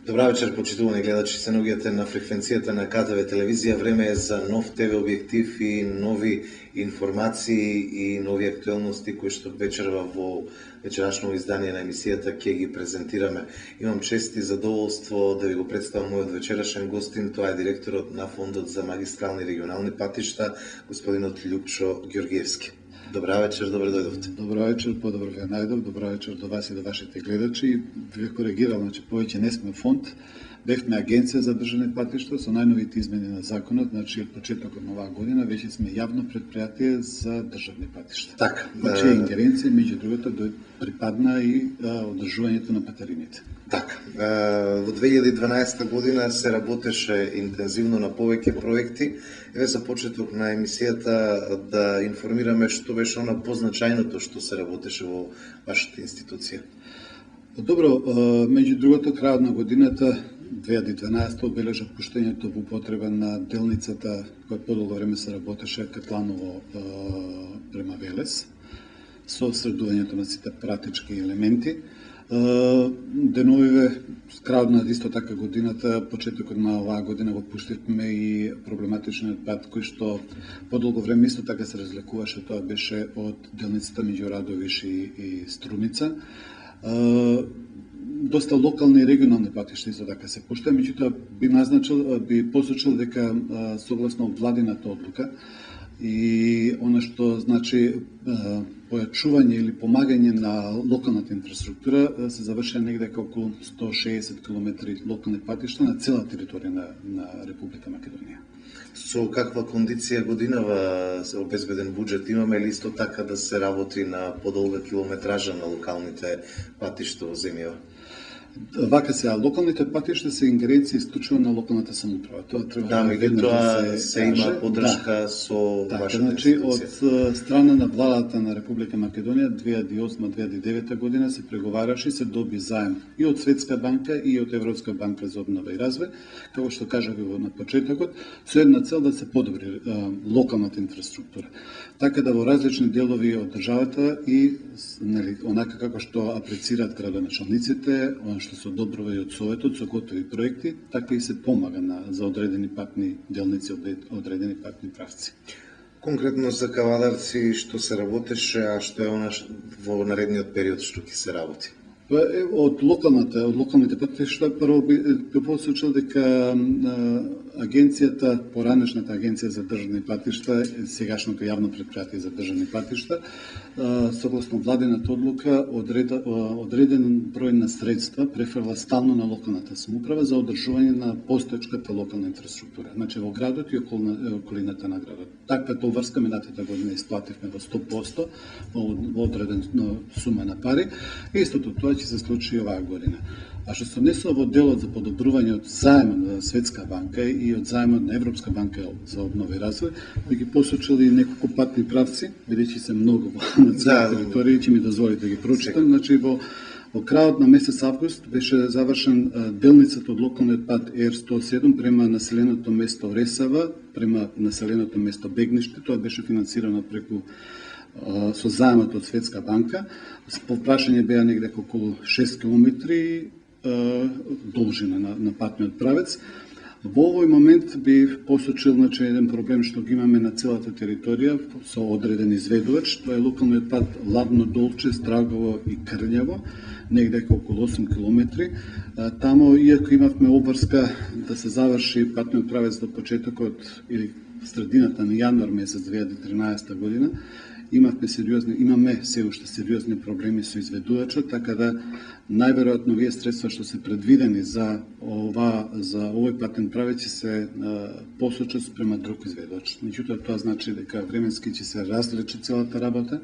Добра вечер, почитувани гледачи, се наоѓате на фреквенцијата на КТВ телевизија. Време е за нов ТВ објектив и нови информации и нови актуелности кои што вечерва во вечерашно издание на емисијата ќе ги презентираме. Имам чест и задоволство да ви го представам мојот вечерашен гостин, тоа е директорот на Фондот за магистрални и регионални патишта, господинот Љупчо Ѓоргиевски. Добра вечер, добре дојдовте. Добра вечер, подобро ве најдов. Добра вечер до вас и до вашите гледачи. Ве коригирам, значи повеќе не сме фонд, бевме агенција за државни патишта со најновите измени на законот, значи од почетокот на оваа година веќе сме јавно предпријатие за државни патишта. Така, Значи ингеренција меѓу другото припадна и одржувањето на патарините. Така, во 2012 година се работеше интензивно на повеќе проекти. Еве за почеток на емисијата да информираме што беше она позначајното што се работеше во вашата институција. Добро, меѓу другото, крајот на годината 2012 обележа пуштањето во употреба на делницата која подолго време се работеше Катланово према Велес, со средувањето на сите пратички елементи. Деновиве, крајот на исто така годината, почетокот на оваа година го пуштивме и проблематичниот пат кој што подолго време исто така се разлекуваше, тоа беше од делницата меѓу Радовиш и Струмица. Доста локални и регионални патишта исто така се пушта, меѓутоа би посочил дека согласно владината одлука и она што значи појачување или помагање на локалната инфраструктура се завршува негде околу 160 км локални патишта на цела територија на Република Македонија. Со каква кондиција годинава се обезбеден буџет имаме или исто така да се работи на подолга километража на локалните патишта во земјава? Вака се, локалните патишта се ингеренција исклучиво на локалната самоуправа. Тоа треба да се има поддршка со вашата значи, институција. од страна на владата на Република Македонија 2008-2009 година се преговараше, се доби заем и од Светска банка и од Европска банка за обнова и развој, како што кажав на почетокот, со една цел да се подобри локалната инфраструктура. Така да во различни делови од државата и онака како што апрецираат градоначалниците, што се одобрува и од Советот со готови проекти, така и се помага за одредени патни делници, одредени патни правци. Конкретно за Кавадарци што се работеше, а што е она во наредниот период што ќе се работи? Од локалните патишта, прво би посочил дека агенцијата, поранешната агенција за државни патишта, сегашното јавно предпријатие за државни патишта, согласно владината одлука, одреден број на средства префрла стално на локалната самоуправа за одржување на постоечката локална инфраструктура. Значи во градот и околината на градот. Таквата врска минатата година исплативме во 100% во одреден сума на пари. Истото тоа ќе се случи оваа година. А што се однесува во делот за подобрување од заемот на Светска банка и од заемот на Европска банка за обнова и развој, би ги посочил и неколку патни правци, бидејќи се многу на цела територија, ќе ми дозволите да ги прочитам. Значи во крајот на месец август беше завршен делницата од локалниот пат Р107 према населеното место Ресава, према населеното место Бегниште. Тоа беше финансирано преку со заемот од Светска банка. По прашање беа негде околу 6 км должина на патниот правец. Во овој момент би посочил еден проблем што ги имаме на целата територија со одреден изведувач, тоа е локалниот пат Ладно-Долче, Страгово и Крњево, негде околу 8 км. Тамо, иако имавме обврска да се заврши патниот правец до почетокот или средината на јануар месец 2013 година, имаме се уште сериозни проблеми со изведувачот, така да најверојатно овие средства што се предвидени за овој патен правец ќе се посочат спрема друг изведувач. Меѓутоа тоа значи дека временски ќе се разлечи целата работа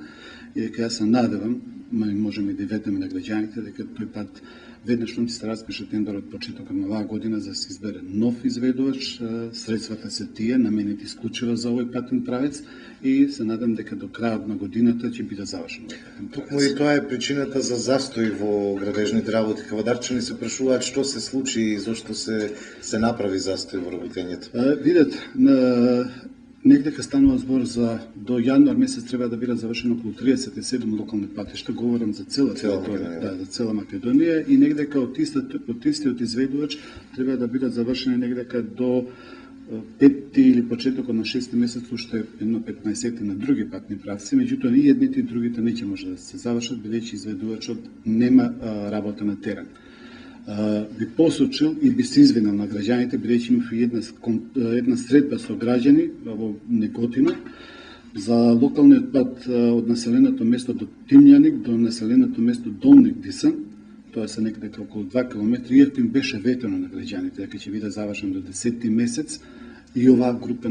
и дека јас се надевам, можеме да ведеме на граѓаните дека тој пат веднаш ќе се распише тендер од почетокот на оваа година за да се избере нов изведувач, средствата се тие наменети исклучиво за овој патен правец и се надам дека до крајот на годината ќе биде завршен овој патен правец. Токму и тоа е причината за застој во градежните работи. Кавадарчани се прашуваат што се случи и зошто се направи застој во работењето. Видете, негдека станува збор за до јануар месец треба да бидат завршени околу 37 локални патишта, говорам за цела територија, за цела Македонија и негдека од истиот изведувач треба да бидат завршени негдека до 5 или почетокот на 6 месец уште едно 15 на други патни правци, меѓутоа и едните и другите не ќе може да се завршат бидејќи изведувачот нема работа на терен. Би посочил и би се извинал на граѓаните, бидејќи имав една средба со граѓани во Неготино за локалниот пат од населеното место до Тимјаник до населеното место Долник Дисан, тоа се некаде околу 2 км, иако им беше ветено на граѓаните дека ќе биде завршен до 10 месец и оваа група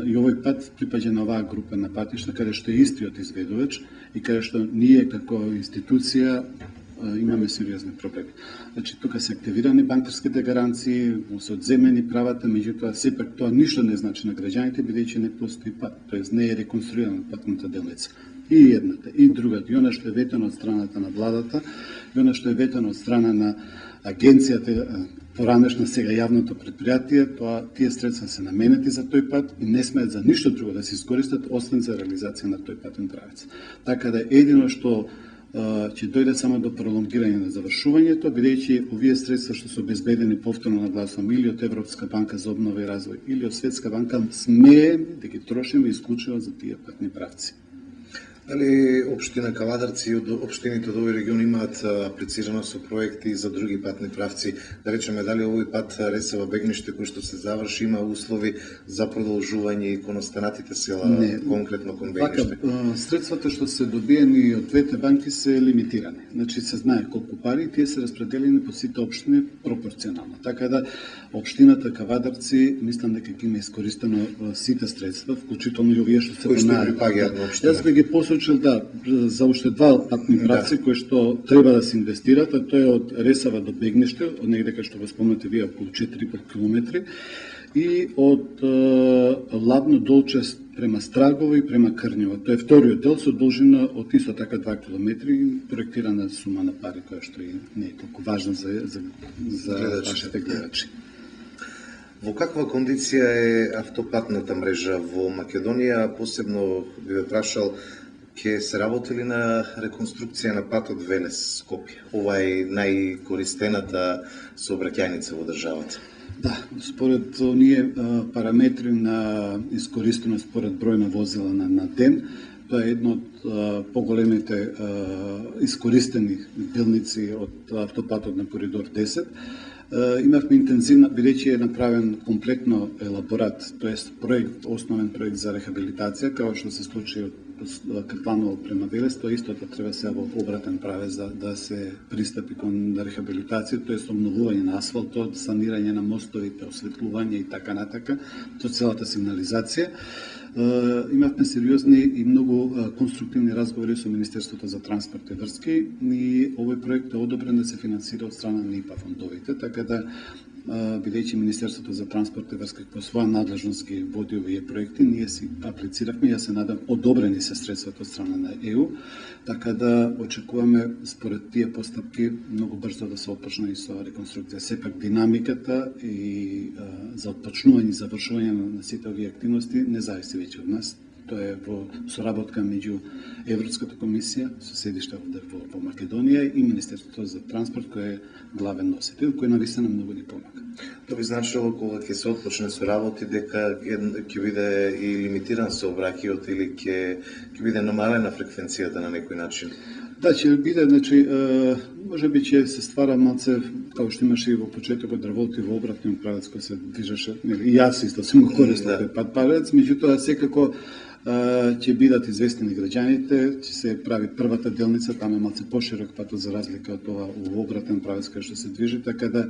и овој пат припаѓа на оваа група на патишта каде што е истиот изведувач и каде што ние како институција имаме сериозни проблеми. Значи, тука се активирани банкарските гаранции, се одземени правата, меѓутоа сепак тоа ништо не значи на граѓаните, бидејќи не постои пат, тоест не е реконструирана патната делница. И едната, и другата, и она што е ветено од страната на владата, и она што е ветено од страна на агенцијата, поранешна сега јавното предпријатие, тие средства се наменети за тој пат и не смеат за ништо друго да се искористат, освен за реализација на тој патен правец. Така да едино што ќе дојде само до пролонгирање на завршувањето, бидејќи овие средства што се обезбедени повторно нагласувам или од Европска банка за обнова и развој или од Светска банка, смееме да ги трошиме исклучиво за тие патни правци. Дали општина Кавадарци и општините од овој регион имаат аплицирано со проекти за други патни правци? Да речеме, дали овој пат Ресава Бегниште кој што се заврши има услови за продолжување и кон останатите села, конкретно кон Бегниште? Средствата што се добиени од двете банки се лимитирани. Значи се знае колку пари и тие се распределени по сите општини пропорционално. Така да општината Кавадарци мислам дека ќе има искористено сите средства, вклучително и овие што се припаѓаат на општина. Јас би ги посочил за уште два патни правци кои што треба да се инвестират, а тоа е од Ресава до Бегниште, од негде кај што го спомнате вие околу 4,5 км и од Лабно Долче према Страгово и према Крњево. Тоа е вториот дел со должина од исто така 2 км и проектирана сума на пари која што и не е толку важна за вашите гледачи. Во каква кондиција е автопатната мрежа во Македонија? Посебно би ве прашал, ќе се работи ли на реконструкција на патот Велес-Скопје? Ова е најкористената сообраќајница во државата. Да, според оние параметри на искористеност според број на возила на ден, тоа е едно од поголемите искористени делници од автопатот на коридор 10. Имавме интензивна, бидејќи е направен комплетно елаборат, тоест проект, основен проект за рехабилитација, како што се случи од Катланово према Велес, тоа истото треба се во обратен правец да се пристапи кон рехабилитација, тоест обновување на асфалтот, санирање на мостовите, осветлување и така натака, тоа целата сигнализација. Имавме сериозни и многу конструктивни разговори со Министерството за транспорт и врски и овој проект е одобрен да се финансира од страна на ИПА фондовите, така да бидејќи Министерството за транспорт и врски по своја надлежност ги води овие проекти, ние си аплициравме, јас се надам одобрени се средствата од страна на ЕУ, така да очекуваме според тие постапки многу брзо да се отпочне и со реконструкција. Сепак динамиката и за отпочнување и завршување на сите овие активности не зависи веќе од нас. Тоа е во соработка меѓу Европската комисија со седиште во Македонија и Министерството за транспорт кој е главен носител, кој навистина многу ни помага. Тоа би значило кога ќе се отпочне со работи дека ќе биде и лимитиран сообраќајот или ќе биде намалена фреквенцијата на некој начин. Да, ќе биде, значи, можеби ќе се ствара малце, како што имаше и во почетокот работи во обратниот правец кој се движеше, и јас исто сум го користел пат правец, меѓутоа секако ќе бидат известени граѓаните, ќе се прави првата делница, там е малце поширок патот за разлика од ова обратен правец кај што се движи, така да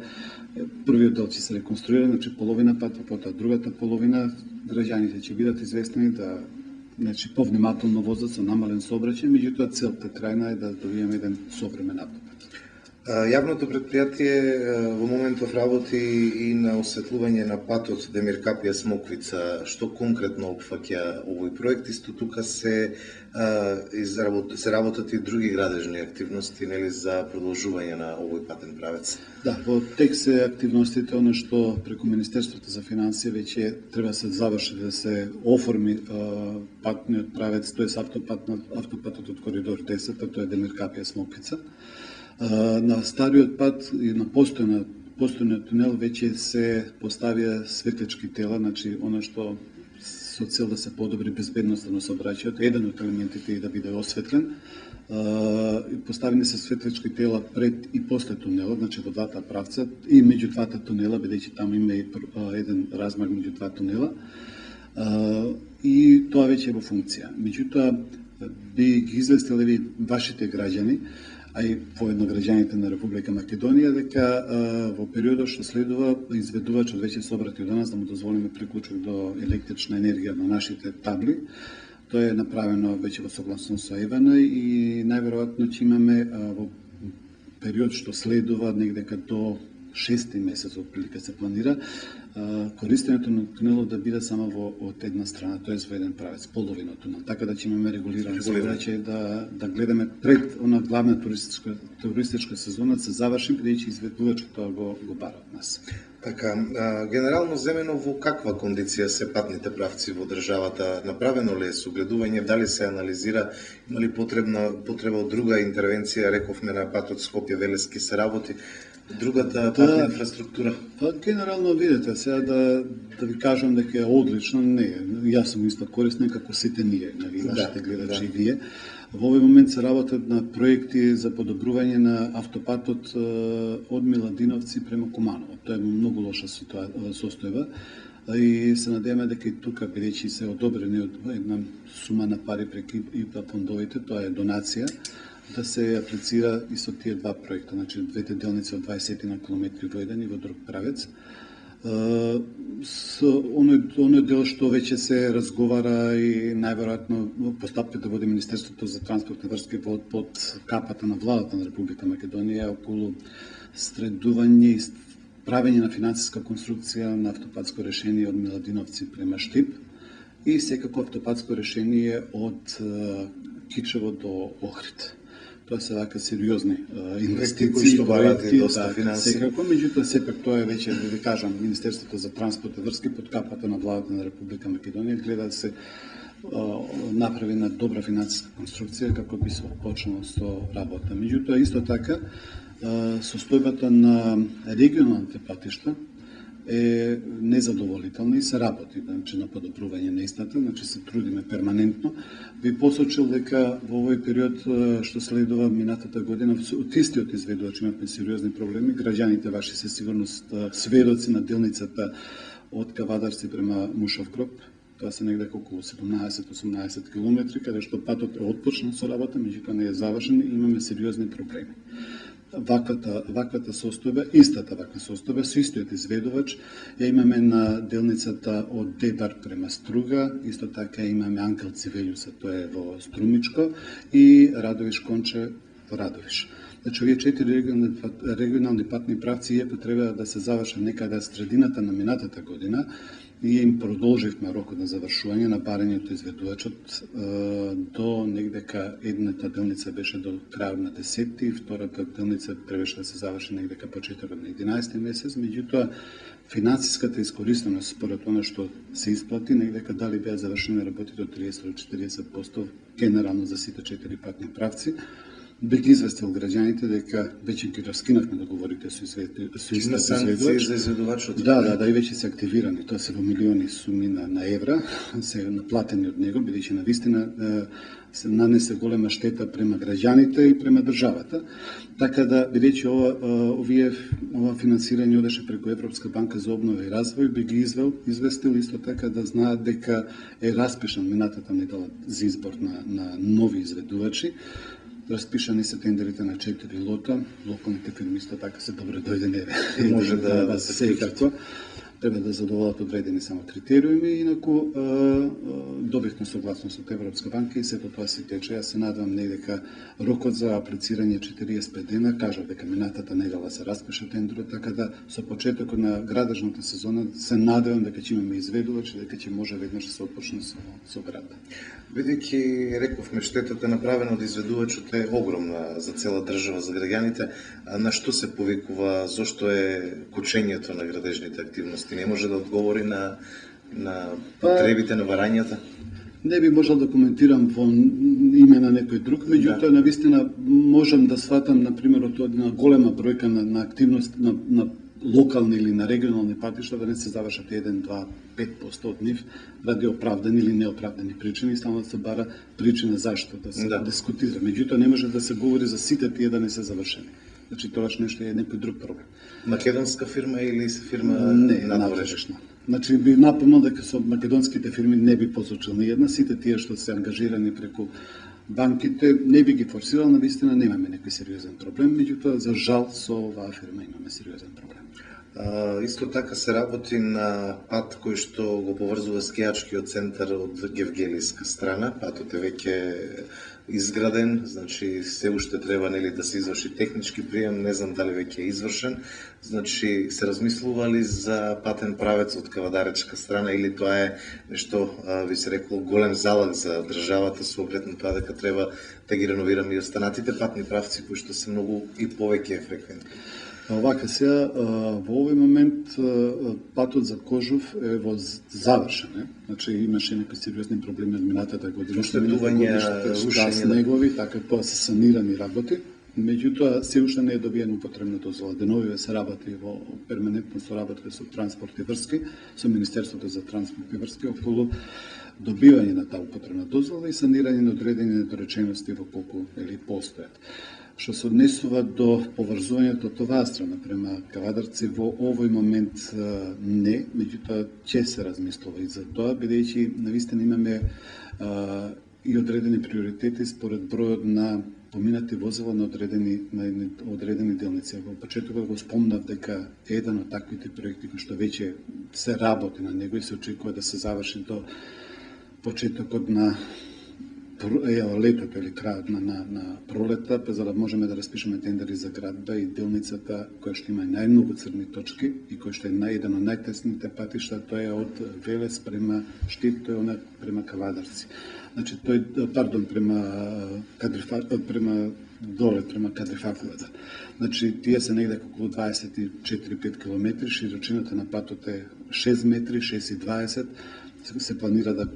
првиот дел ќе се реконструира, значи половина пат, потоа другата половина, граѓаните ќе бидат известени да повнимателно возат со намален сообраќај, меѓутоа целта крајна е да добиеме еден современ автопат. Јавното предпријатие во моментов работи и на осветлување на патот Демир Капија Смоквица. Што конкретно опфаќа овој проект? Исто тука се работат и други градежни активности, нели, за продолжување на овој патен правец? Да, во тек се активностите, оно што преку Министерството за финансии веќе треба да се заврши, да се оформи патниот правец, тоест автопатот од коридор 10, тоа е Демир Капија Смоквица. На стариот пат и на постојниот тунел веќе се поставија светлички тела, значи оно што со цел да се подобри безбедноста на сообраќајот, еден од елементите е да биде осветлен. Поставени се светлички тела пред и после тунелот, значи во двата правца и меѓу двата тунела, бидејќи таму има и еден размак меѓу два тунела. И тоа веќе е во функција. Меѓутоа, би ги известиле ви вашите граѓани, а и поедно граѓаните на Република Македонија, дека во периодот што следува изведувачот веќе се обрати до нас да му дозволиме приклучок до електрична енергија на нашите табли. Тоа е направено веќе во согласност со ЕВН и најверојатно ќе имаме во период што следува негде до 6 месец отприлика се планира користењето на тунелот да биде само од една страна, тоест во еден правец, половина тунел, така да ќе имаме регулирано сообраќај да гледаме пред она главна туристичка сезона се заврши, бидејќи изведувачот тоа го бара од нас. Така, генерално земено во каква кондиција се патните правци во државата? Направено ли е согледување, дали се анализира, има ли потреба од друга интервенција, рековме на патот Скопје-Велески се работи, другата патна инфраструктура? Генерално, видите, сега да ви кажам дека е одлично, не, јас сум исто корисник како сите ние, нашите гледачи и вие. Во овој момент се работат на проекти за подобрување на автопатот од Миладиновци према Куманово. Тоа е многу лоша состојба и се надеваме дека и тука, бидејќи се одобрени од една сума на пари преку ИПА фондовите, тоа е донација, да се аплицира и со тие два проекта, значи двете делници од 20 на километри во еден и во друг правец. Со оној дел што веќе се разговара и најверојатно постапка да води Министерството за транспортни врски под капата на владата на Република Македонија околу средување и правење на финансиска конструкција на автопатско решение од Миладиновци према Штип и секако автопатско решение од Кичево до Охрид. Тоа се вака сериозни инвестиции што барат и доста финансии. Секако, меѓутоа сепак тоа е веќе, да ви кажам, Министерството за транспорт и врски под капата на владата на Република Македонија гледа да се направи на добра финансиска конструкција како би се почнало со работа. Меѓутоа исто така состојбата на регионалните патишта е незадоволителна и се работи, значи на подобрување на истата, значи се трудиме перманентно. Би посочил дека во овој период што следува минатата година од истиот изведувач имавме сериозни проблеми. Граѓаните ваши се сигурно сведоци на делницата од Кавадарци према Мушов Гроб. Тоа се негде околу 17-18 километри, каде што патот е отпочнал со работа, меѓутоа не е завршен и имаме сериозни проблеми. Ваквата состојба, истата ваква состојба, со истиот изведувач, ја имаме на делницата од Дебар према Струга, исто така имаме Анкелци Велјуса, тоа е во Струмичко, и Радовиш Конче во Радовиш. Значи, овие 4 регионални патни правци ја треба да се завршат некаде средината на минатата година. Ние им продолживме рокот на завршување на барањето изведувачот до негдека едната делница беше до крајот на 10-ти и втората делница требаше да се заврши негдека почетокот на 11-ти месец, меѓутоа финансиската искористеност според она што се исплати негдека дали беа завршени работите од 30 до 40% генерално за сите 4 патни правци. бих известил граѓаните дека веќе ги раскинавме договорите со Има санкции за изведувачот. Да, и веќе се активирани. Тоа се во милиони суми на евра, се наплатени од него, бидејќи навистина се нанесе голема штета према граѓаните и према државата. Така да, бидејќи ова финансирање одеше преку Европска банка за обнова и развој, би ги известил исто така да знаат дека е распишан минатата недела за избор на нови изведувачи. Распишани се тендерите на 4 лота, локалните фирми исто така се добре дојдени. Може да се секако. Треба да задоволат одредени само критериуми, инаку добивме согласност од Европска банка и сето тоа се тече. Јас се надевам дека рокот за аплицирање 45 дена, кажав дека минатата недела се распиша тендерот, така да со почетокот на градежната сезона се надевам дека ќе имаме изведувач и дека ќе може веднаш да се отпочне со градба. Бидејќи рековме штетата направена од изведувачот е огромна за цела држава, за граѓаните, на што се повикува, зошто е кочењето на градежните активности? Не може да одговори на потребите на барањата? Не би можел да коментирам во име на некој друг, меѓутоа навистина можам да сватам на примерот од една голема бројка на активност на локални или на регионални патишта да не се завршат 1, 2, 5% од нив ради оправдани или неоправдани причини, само да се бара причина зашто да се дискутира. Меѓутоа не може да се говори за сите тие да не се завршени. Значи тоа нешто е некој друг проблем. Македонска фирма или фирма надворешна? Значи би напомнал дека со македонските фирми не би посочил ни една, сите тие што се ангажирани преку банките не би ги форсирал, навистина немаме некој сериозен проблем, меѓутоа за жал со оваа фирма имаме сериозен проблем. Исто така се работи на пат кој што го поврзува скијачкиот центар од Гевгелиска страна. Патот е веќе изграден, значи се уште треба да се изврши технички прием, не знам дали веќе е извршен. Значи се размислували за патен правец од Кавадаречка страна или тоа е нешто би се рекло голем залог за државата со оглед на тоа дека треба да ги реновираме и останатите патни правци кои што се многу и повеќе фреквентни. Овака сега, во овој момент патот за Кожув е во завршене. Значи имаше некои сериозни проблеми од минатата година. Рушење негови, така тоа се санирани работи. Меѓутоа, се уште не е добиено потребна дозвола. Деновиве се работи во перманентно соработка со Транспорт и врски, со Министерството за транспорт и врски околу добивање на таа употребна дозвола и санирање на одредени недоречености во колку или постојат. Што се однесува до поврзувањето од оваа страна према Кавадарци во овој момент не, меѓутоа ќе се размислува и за тоа, бидејќи навистина имаме и одредени приоритети според бројот на поминати возила на одредени делници. Во почетокот го спомнав дека еден од таквите проекти кои што веќе се работи на него и се очекува да се заврши до почетокот на летото или крајот на пролета, за да можеме да распишеме тендери за градба и делницата која што има најмногу црни точки и која што е еден од најтесните патишта, тоа е од Велес према Штип, тоа е према Кавадарци. Значи према доле према Кадрифаковата. Значи тие се негде околу 24-5 км, широчината на патот е 6 метри, 6,20. Се планира да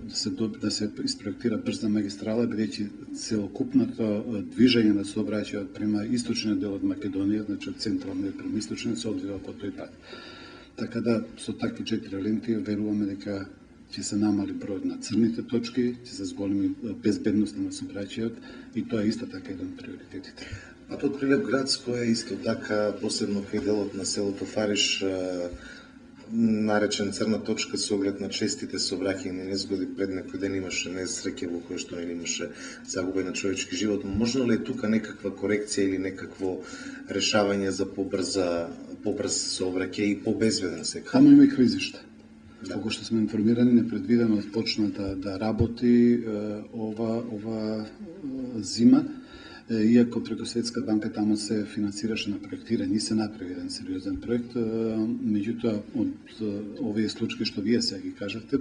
се испроектира брза магистрала, бидејќи целокупното движење на сообраќајот према источниот дел од Македонија, значи од централниот према источниот, се одвива по тој пат. Така да со такви 4 ленти веруваме дека ќе се намали бројот на црните точки, ќе се зголеми безбедноста на сообраќајот и тоа е исто така еден од приоритетите. Патот Прилеп Градско е исто така посебно кај делот на селото Фариш, наречен црна точка со оглед на честите сообраќајни незгоди. Пред некој ден имаше несреќа во која што имаше загуба на човечки живот. Можно ли е тука некаква корекција или некакво решавање за побрз сообраќај и побезбеден секако? Таму има и клизиште. Колку што сме информирани, непредвидено почна да работи ова зима, иако преку Светска банка таму се финансираше на проектирање и се направи еден сериозен проект, меѓутоа од овие случаи што вие сега ги кажавте,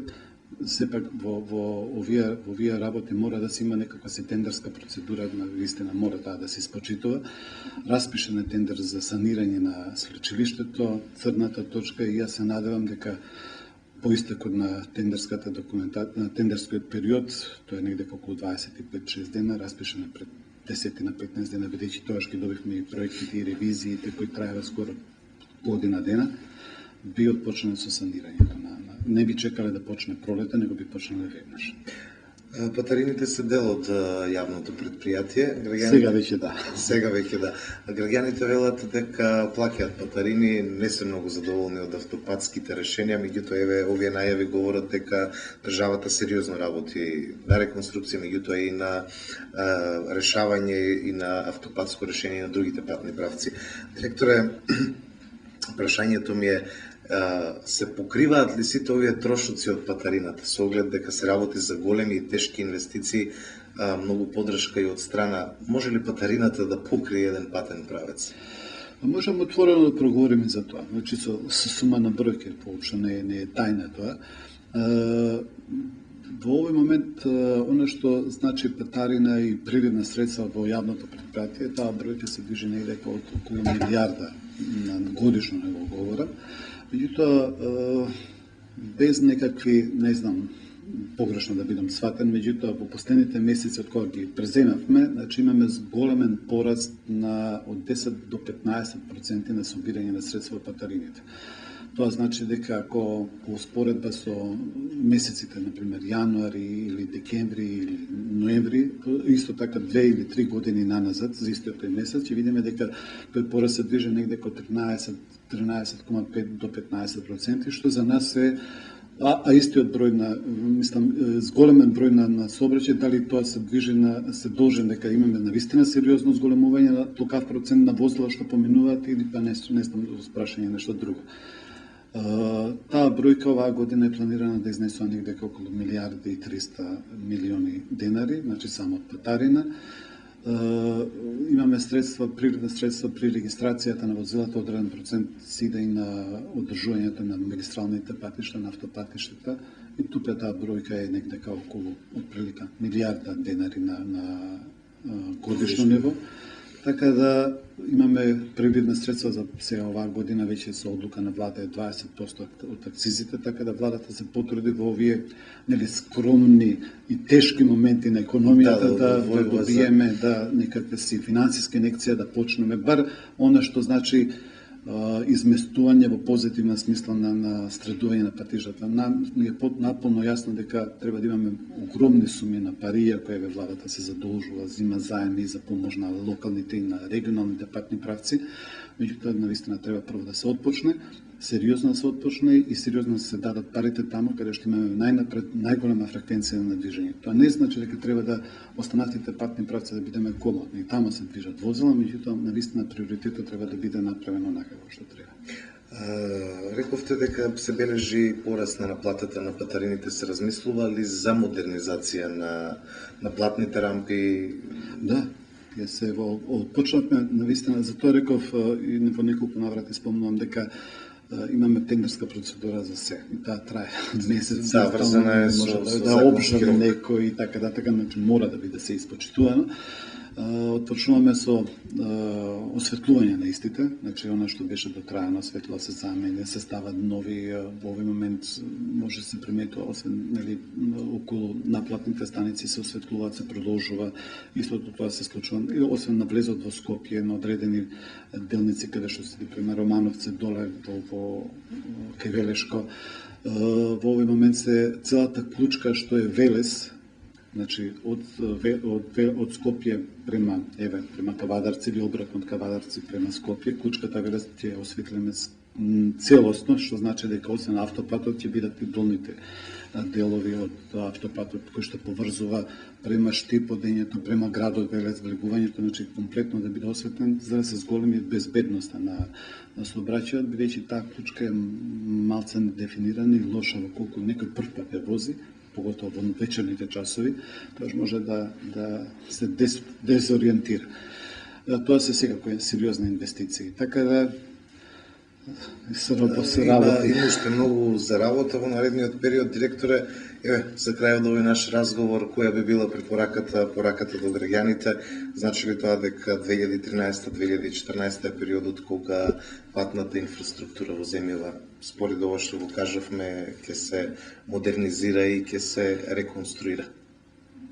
сепак во овие работи мора да се има некаква се тендерска процедура, навистина мора таа да се испочитува. Распишен е тендер за санирање на свлечилиштето, црната точка и јас се надевам дека по истекот на тендерскиот период, тоа е негде околу 25-6 дена, распишен е пред 10 на 15 дена, бидејќи тогаш ги добивме и проектите и ревизиите кои траеа скоро година дена, би отпочнале со санирањето не би чекале да почне пролета, него би почнале веднаш. Патарините се дел од јавното предпријатие. Сега веќе да. Сега веќе да. Граѓаните велат дека плаќаат патарини, не се многу задоволни од автопатските решенија, меѓутоа еве овие најави говорат дека државата сериозно работи на реконструкција, меѓутоа и на решавање и на автопатско решение на другите патни правци. Директоре, прашањето ми е: се покриваат ли сите овие трошоци од патарината, со оглед дека се работи за големи и тешки инвестиции, многу поддршка и од страна? Може ли патарината да покрие еден патен правец? Можеме отворено да проговориме за тоа. Значи, со сума на бројки, поопшто не е тајна тоа. Во овој момент, оно што значи патарина и приливна средства во јавното предпријатие, таа бројка се движи негде од околу милијарда на годишно ниво говорам. Меѓутоа, без некакви, не знам, погрешно да бидам сватен, меѓутоа во последните месеци од кога ги преземавме, значи имаме големен пораст од 10 до 15% на собирање на средства од патарините. Тоа значи дека ако по споредба со месеците, например, јануари или декември или ноември, исто така 2 или 3 години наназад, за истиот тој месец, ќе видиме дека тој пораст се движи негде од 13,5 до 15%, што за нас е истиот број на, мислам, зголемен број на сообраќај, дали тоа се движи се должен дека имаме навистина сериозно зголемување на толкав процент на возила што поминуваат или па не знам, спрашање нешто друго. Таа бројка оваа година е планирана да изнесува негде околу милијарди и 300 милиони денари, значи само од патарина. Имаме приливни средства при регистрацијата на возилата, одреден процент си иде и на одржувањето на магистралните патишта, на автопатиштата, и тука таа бројка е негде околу отприлика милијарда денари на годишно ниво. Така да имаме приливни средства за сега оваа година, веќе со одлука на влада е 20% од акцизите, така да владата се потруди во овие скромни и тешки моменти на економијата да добиеме некаква си финансиска инекција, да почнеме бар она што значи изместување во позитивна смисла на средување на патиштата. Ни е наполно јасно дека треба да имаме огромни суми на пари, кои владата се задолжува, зима заеми за помош на локалните и на регионалните патни правци. Меѓутоа, навистина треба прво да се отпочне, сериозно да се отпочне и сериозно да се дадат парите таму каде што имаме најголема фреквенција на движење. Тоа не значи дека треба да останатите патни правци да бидеме комодни. Таму се движат возила, меѓутоа навистина приоритетот треба да биде направено накако што треба. Рековте дека се бележи пораст на наплатата на патарините. Се размислува ли за модернизација на платните рамки? Да. Се почнавме навистина, затоа реков и во неколку наврати спомнувам дека имаме тендерска процедура за се. И таа трае месец. Да, врзана е со обжали некој и така, значи мора да биде се испочитувано. Отпочнуваме со осветлување на истите, значи она што беше дотраено, светла се заменја, се стават нови, во овој момент може да се приметува, освен околу наплатните станици се осветлуваат, се продолжува, истото тоа се случува, освен на влезот во Скопје, на одредени делници каде што се пример Романовци доле во Кевелешко. Во овој момент се целата клучка што е Велес, значи од Скопје према Кавадарци или обратно од Кавадарци према Скопје, клучката Велес ќе осветлиме целосно, што значи дека освен автопатот ќе бидат и долните делови од автопатот кој што поврзува према Штиподењето, према градот Велес, влегувањето, значи комплетно да биде осветлен, за да се зголеми безбедноста на сообраќајот, бидејќи таа клучка е малце недефинирана и лоша во колку некој прв пат ја вози, поготово во вечерните часови, тоа може да се дезориентира. Тоа се секако сериозни инвестиции. Така да се работи. Има уште многу за работа во наредниот период. Директоре, за крајот овој наш разговор, која би била пораката до граѓаните? Значи ли тоа дека 2013-2014 е периодот кога патната инфраструктура во земјава, според ова што го кажавме, ќе се модернизира и ќе се реконструира?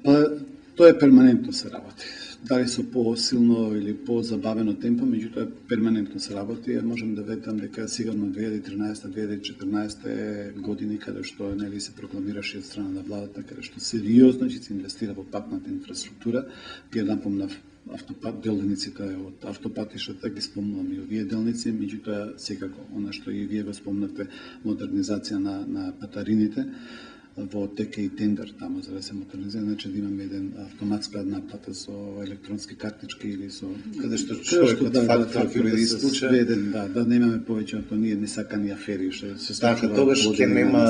Тоа е перманентно се работи. дали со посилно или позабавено темпо, меѓутоа перманентно се работи. Можам да ветам дека сигурно 2013-2014 години каде што нели се прокламираше од страна на владата, каде што сериозно ќе се инвестира во патната инфраструктура. Ги напомнав делниците од автопатиштата, ги спомнувам и овие делници, меѓутоа секако она што и вие го спомнавте, модернизација на патарините. Во тек и тендер таму за да се модернизира, значи да имаме еден автоматска наплата со електронски картички или со каде што човекот фактор ќе биде исклучен, да немаме повеќето ние несакани афери што се така, тогаш ќе нема,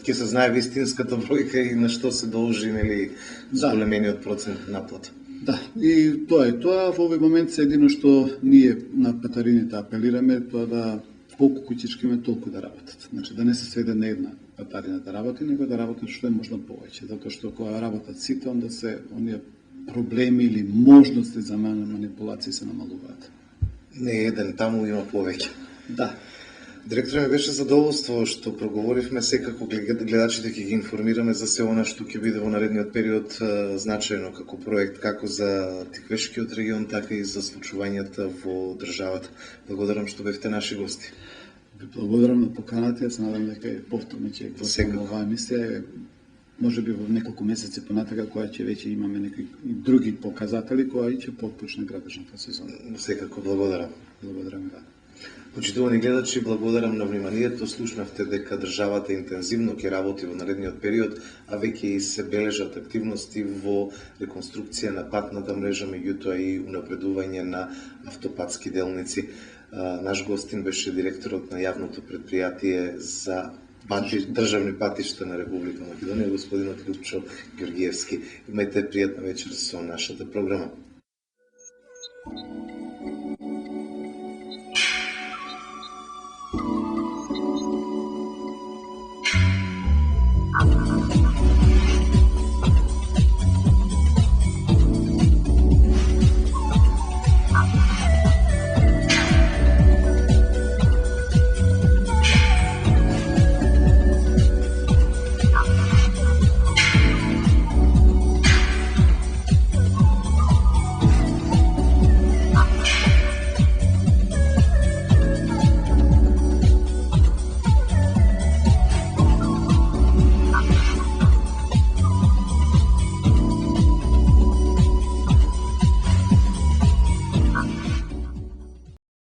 ќе се знае вистинската бројка и на што се должи нели зголемениот процент наплата. Да, и тоа е тоа. Во овој момент се едино што ние на патарините апелираме тоа да колку куќички има толку да работат. Значи да не се сведе на една патарина да работи, него да работат што е можно повеќе, затоа што кога работат сите, онда се оние проблеми или можности за манипулации се намалуваат. Не еден, таму има повеќе. Да. Директор, ми беше задоволство што проговоривме, секако гледачите ќе ги информираме за се она што ќе биде во наредниот период значајно како проект, како за Тиквешкиот регион, така и за случувањата во државата. Благодарам што бевте наши гости. Ви благодарам на поканата, јас се надам дека повторно ќе гостувам оваа емисија, може би во неколку месеци понатака, која ќе веќе имаме некои други показатели, која и ќе потпочне градежната сезона. Секако благодарам. Благодарам, да. Почитувани гледачи, благодарам на вниманието. Слушнавте дека државата интензивно ќе работи во наредниот период, а веќе и се бележат активности во реконструкција на патната мрежа, меѓутоа и унапредување на автопатски делници. Наш гостин беше директорот на јавното предпријатие за државни патишта на Република Македонија, господинот Љупчо Ѓоргиевски. Имајте пријатна вечер со нашата програма.